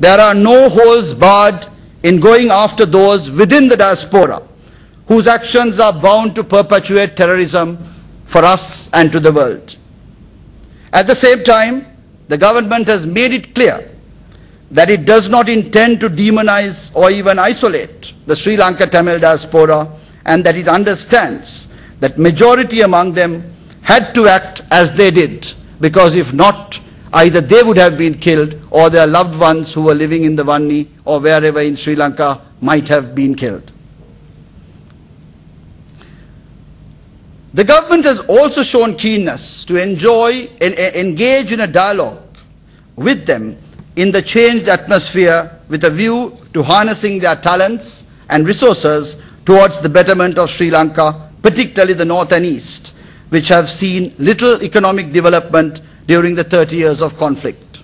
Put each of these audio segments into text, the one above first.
There are no holes barred in going after those within the diaspora whose actions are bound to perpetuate terrorism for us and to the world. At the same time, the government has made it clear that it does not intend to demonize or even isolate the Sri Lanka Tamil diaspora, and that it understands that majority among them had to act as they did, because if not, either they would have been killed or their loved ones who were living in the Vanni or wherever in Sri Lanka might have been killed. The government has also shown keenness to engage in a dialogue with them in the changed atmosphere with a view to harnessing their talents and resources towards the betterment of Sri Lanka, particularly the north and east, which have seen little economic development during the 30 years of conflict.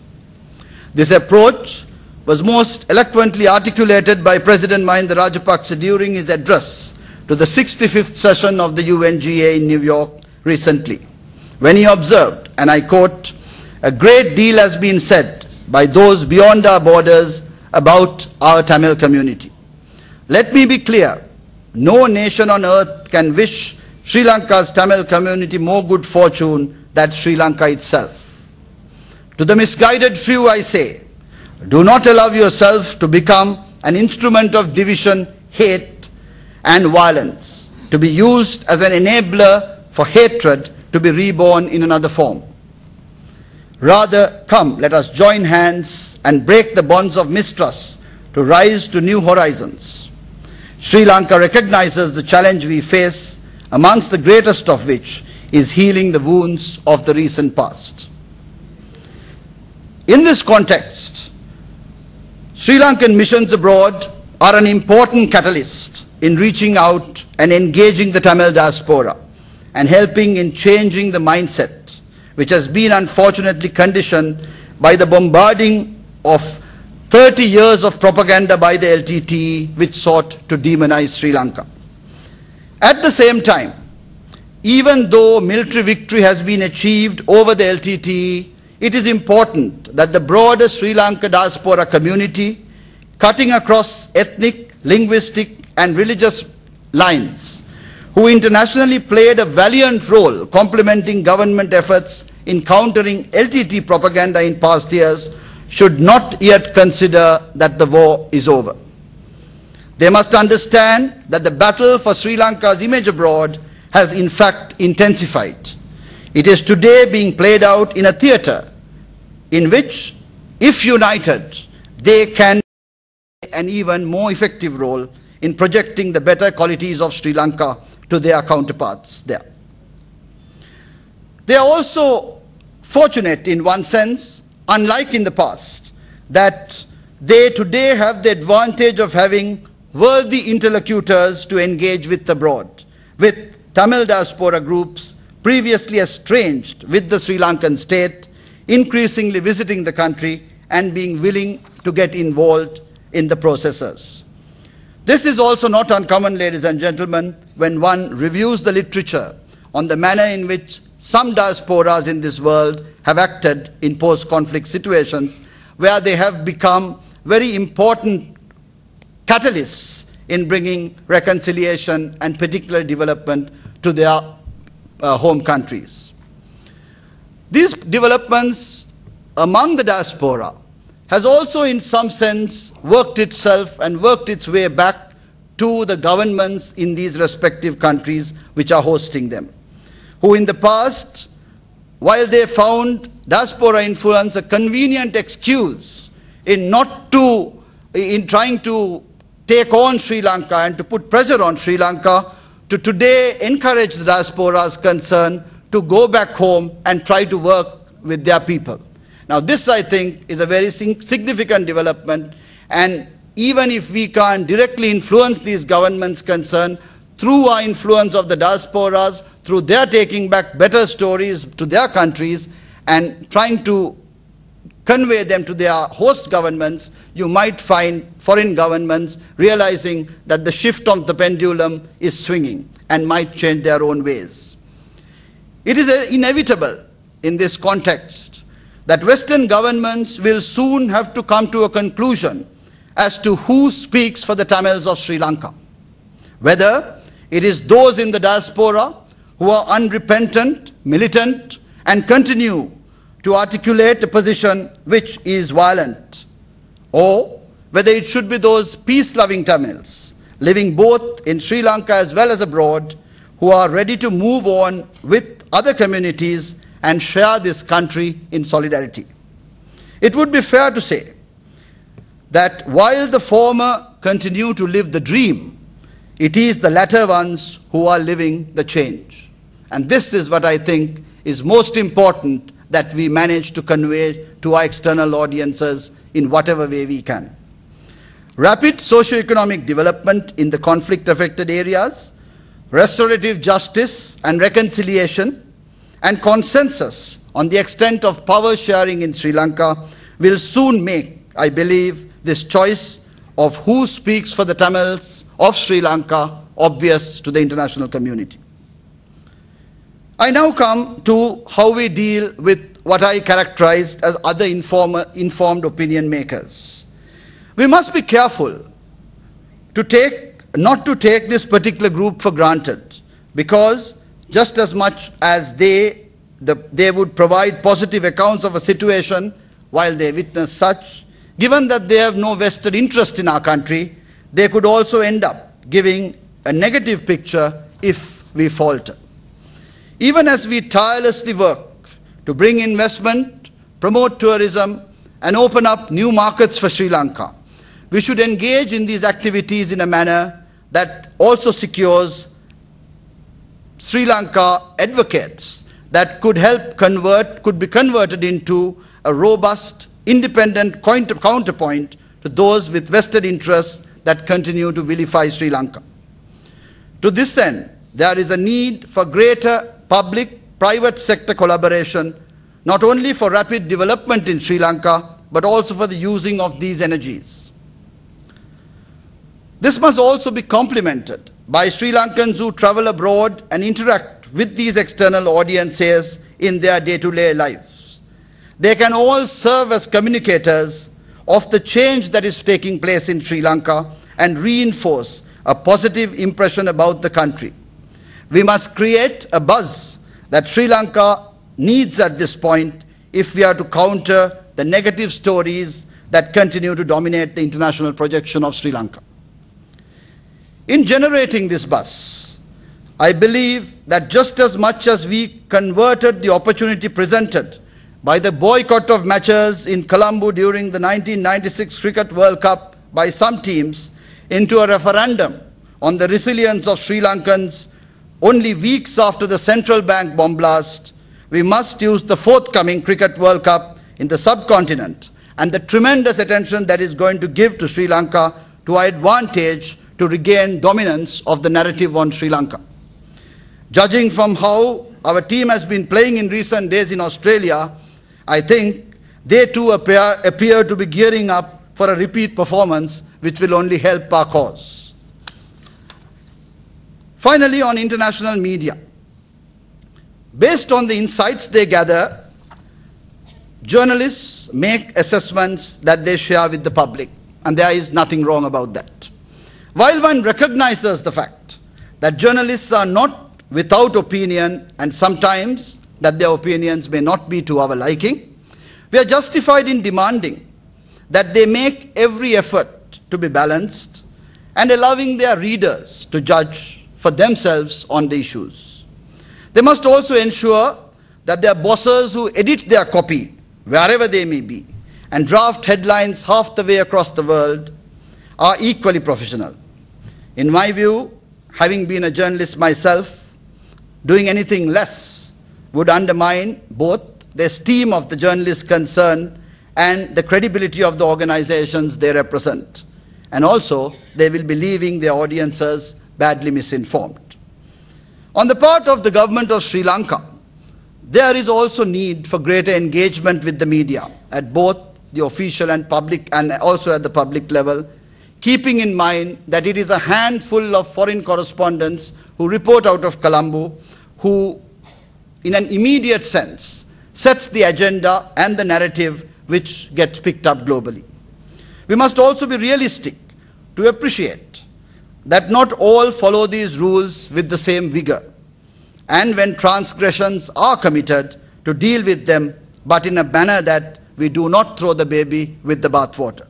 This approach was most eloquently articulated by President Mahinda Rajapaksa during his address to the 65th session of the UNGA in New York recently, when he observed, and I quote, "A great deal has been said by those beyond our borders about our Tamil community. Let me be clear, no nation on earth can wish Sri Lanka's Tamil community more good fortune than Sri Lanka itself. To the misguided few I say, do not allow yourself to become an instrument of division, hate, and violence, to be used as an enabler for hatred to be reborn in another form. Rather, come, let us join hands and break the bonds of mistrust to rise to new horizons. Sri Lanka recognizes the challenge we face, amongst the greatest of which is healing the wounds of the recent past." In this context, Sri Lankan missions abroad are an important catalyst in reaching out and engaging the Tamil diaspora and helping in changing the mindset, which has been unfortunately conditioned by the bombarding of 30 years of propaganda by the LTTE, which sought to demonize Sri Lanka. At the same time, even though military victory has been achieved over the LTTE, it is important that the broader Sri Lanka diaspora community, cutting across ethnic, linguistic, and religious lines, who internationally played a valiant role complementing government efforts in countering LTTE propaganda in past years, should not yet consider that the war is over. They must understand that the battle for Sri Lanka's image abroad has in fact intensified. It is today being played out in a theatre in which, if united, they can play an even more effective role in projecting the better qualities of Sri Lanka to their counterparts there. They are also fortunate in one sense, unlike in the past, that they today have the advantage of having worthy interlocutors to engage with abroad, with Tamil diaspora groups previously estranged with the Sri Lankan state, increasingly visiting the country and being willing to get involved in the processes. This is also not uncommon, ladies and gentlemen, when one reviews the literature on the manner in which some diasporas in this world have acted in post-conflict situations, where they have become very important catalysts in bringing reconciliation and particular development to their home countries. These developments among the diaspora has also in some sense worked itself and worked its way back to the governments in these respective countries which are hosting them, who in the past, while they found diaspora influence a convenient excuse in trying to take on Sri Lanka and to put pressure on Sri Lanka, to today encourage the diaspora's concern to go back home and try to work with their people. Now this, I think, is a very significant development, and even if we can't directly influence these governments concerned, through our influence of the diasporas, through their taking back better stories to their countries and trying to convey them to their host governments, you might find foreign governments realizing that the shift of the pendulum is swinging and might change their own ways. It is inevitable in this context that Western governments will soon have to come to a conclusion as to who speaks for the Tamils of Sri Lanka. Whether it is those in the diaspora who are unrepentant, militant, and continue to articulate a position which is violent, or whether it should be those peace-loving Tamils living both in Sri Lanka as well as abroad who are ready to move on with other communities and share this country in solidarity. It would be fair to say that while the former continue to live the dream, it is the latter ones who are living the change. And this is what I think is most important that we manage to convey to our external audiences in whatever way we can. Rapid socio-economic development in the conflict-affected areas, restorative justice and reconciliation, and consensus on the extent of power sharing in Sri Lanka will soon make, I believe, this choice of who speaks for the Tamils of Sri Lanka obvious to the international community. I now come to how we deal with what I characterized as other informed opinion makers. We must be careful not to take this particular group for granted, because just as much as they would provide positive accounts of a situation while they witness such, given that they have no vested interest in our country, they could also end up giving a negative picture if we falter. Even as we tirelessly work to bring investment, promote tourism, and open up new markets for Sri Lanka, we should engage in these activities in a manner that also secures Sri Lanka advocates that could be converted into a robust, independent counterpoint to those with vested interests that continue to vilify Sri Lanka. To this end, there is a need for greater public-private sector collaboration, not only for rapid development in Sri Lanka, but also for the using of these energies. This must also be complemented by Sri Lankans who travel abroad and interact with these external audiences in their day-to-day lives. They can all serve as communicators of the change that is taking place in Sri Lanka and reinforce a positive impression about the country. We must create a buzz that Sri Lanka needs at this point if we are to counter the negative stories that continue to dominate the international projection of Sri Lanka. In generating this buzz, I believe that just as much as we converted the opportunity presented by the boycott of matches in Colombo during the 1996 Cricket World Cup by some teams into a referendum on the resilience of Sri Lankans only weeks after the central bank bomb blast, we must use the forthcoming Cricket World Cup in the subcontinent and the tremendous attention that is going to give to Sri Lanka to our advantage to regain dominance of the narrative on Sri Lanka. Judging from how our team has been playing in recent days in Australia, I think they too appear to be gearing up for a repeat performance which will only help our cause. Finally, on international media, based on the insights they gather, journalists make assessments that they share with the public, and there is nothing wrong about that. While one recognizes the fact that journalists are not without opinion and sometimes that their opinions may not be to our liking, we are justified in demanding that they make every effort to be balanced and allowing their readers to judge for themselves on the issues. They must also ensure that their bosses who edit their copy, wherever they may be, and draft headlines half the way across the world are equally professional. In my view, having been a journalist myself, doing anything less would undermine both the esteem of the journalists concerned and the credibility of the organizations they represent. And also, they will be leaving their audiences badly misinformed. On the part of the government of Sri Lanka, there is also need for greater engagement with the media at both the official and public, and also at the public level, keeping in mind that it is a handful of foreign correspondents who report out of Colombo who, in an immediate sense, sets the agenda and the narrative which gets picked up globally. We must also be realistic to appreciate that not all follow these rules with the same vigor, and when transgressions are committed, to deal with them, but in a manner that we do not throw the baby with the bathwater.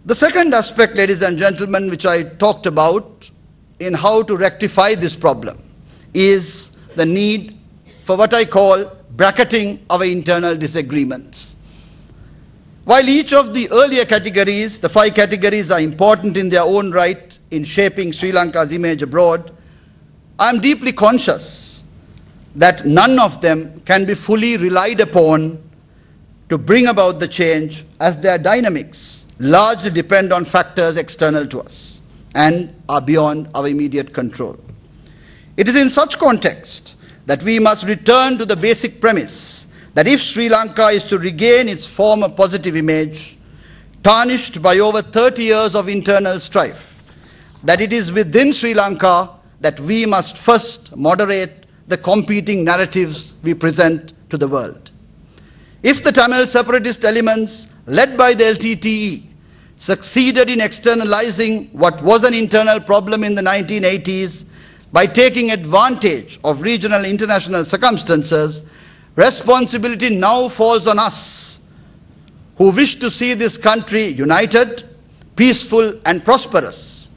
The second aspect, ladies and gentlemen, which I talked about in how to rectify this problem is the need for what I call bracketing our internal disagreements. While each of the earlier categories, the 5 categories, are important in their own right in shaping Sri Lanka's image abroad, I am deeply conscious that none of them can be fully relied upon to bring about the change, as their dynamics largely depend on factors external to us and are beyond our immediate control. It is in such context that we must return to the basic premise that if Sri Lanka is to regain its former positive image, tarnished by over 30 years of internal strife, that it is within Sri Lanka that we must first moderate the competing narratives we present to the world. If the Tamil separatist elements, led by the LTTE, succeeded in externalizing what was an internal problem in the 1980s by taking advantage of regional international circumstances, responsibility now falls on us who wish to see this country united, peaceful and prosperous,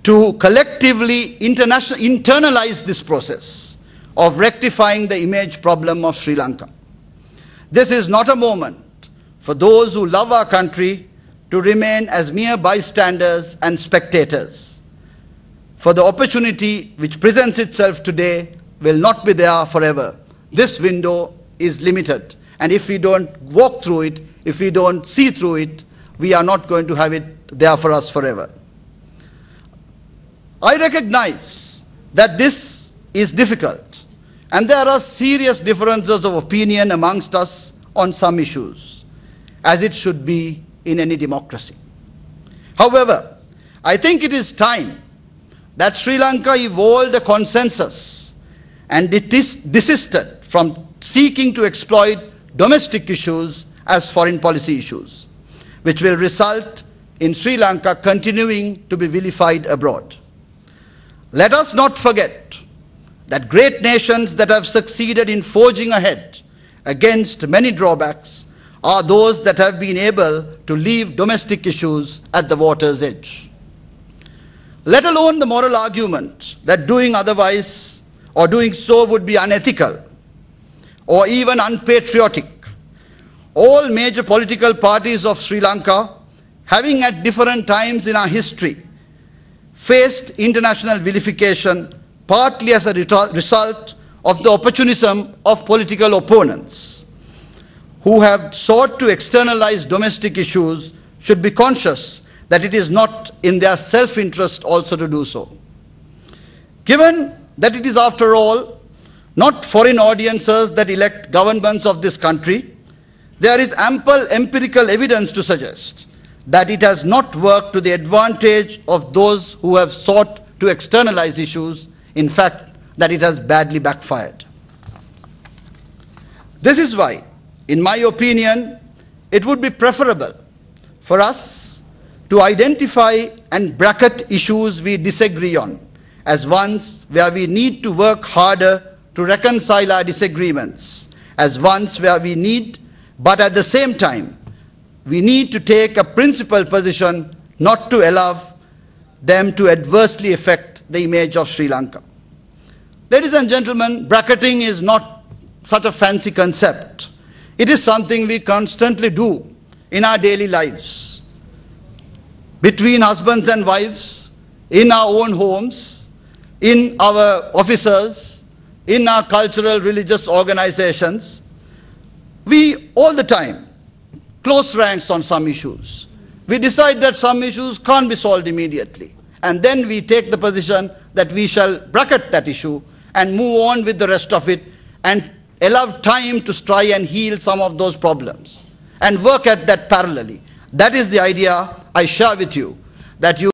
to collectively internalize this process of rectifying the image problem of Sri Lanka. This is not a moment for those who love our country to remain as mere bystanders and spectators. For the opportunity which presents itself today will not be there forever. This window is limited, and if we don't walk through it, if we don't see through it, we are not going to have it there for us forever. I recognize that this is difficult, and there are serious differences of opinion amongst us on some issues, as it should be in any democracy. However, I think it is time that Sri Lanka evolved a consensus and desisted from seeking to exploit domestic issues as foreign policy issues, which will result in Sri Lanka continuing to be vilified abroad. Let us not forget that great nations that have succeeded in forging ahead against many drawbacks are those that have been able to leave domestic issues at the water's edge. Let alone the moral argument that doing otherwise or doing so would be unethical or even unpatriotic. All major political parties of Sri Lanka, having at different times in our history faced international vilification, partly as a result of the opportunism of political opponents who have sought to externalize domestic issues, should be conscious that it is not in their self-interest also to do so. Given that it is, after all, not foreign audiences that elect governments of this country, there is ample empirical evidence to suggest that it has not worked to the advantage of those who have sought to externalize issues. In fact, that it has badly backfired. This is why, in my opinion, it would be preferable for us to identify and bracket issues we disagree on as ones where we need to work harder to reconcile our disagreements, as ones where we need, but at the same time, we need to take a principled position not to allow them to adversely affect the image of Sri Lanka. Ladies and gentlemen, bracketing is not such a fancy concept. It is something we constantly do in our daily lives, between husbands and wives, in our own homes, in our offices, in our cultural, religious organizations. We all the time close ranks on some issues. We decide that some issues can't be solved immediately, and then we take the position that we shall bracket that issue and move on with the rest of it and allow time to try and heal some of those problems and work at that parallelly. That is the idea I share with you, that you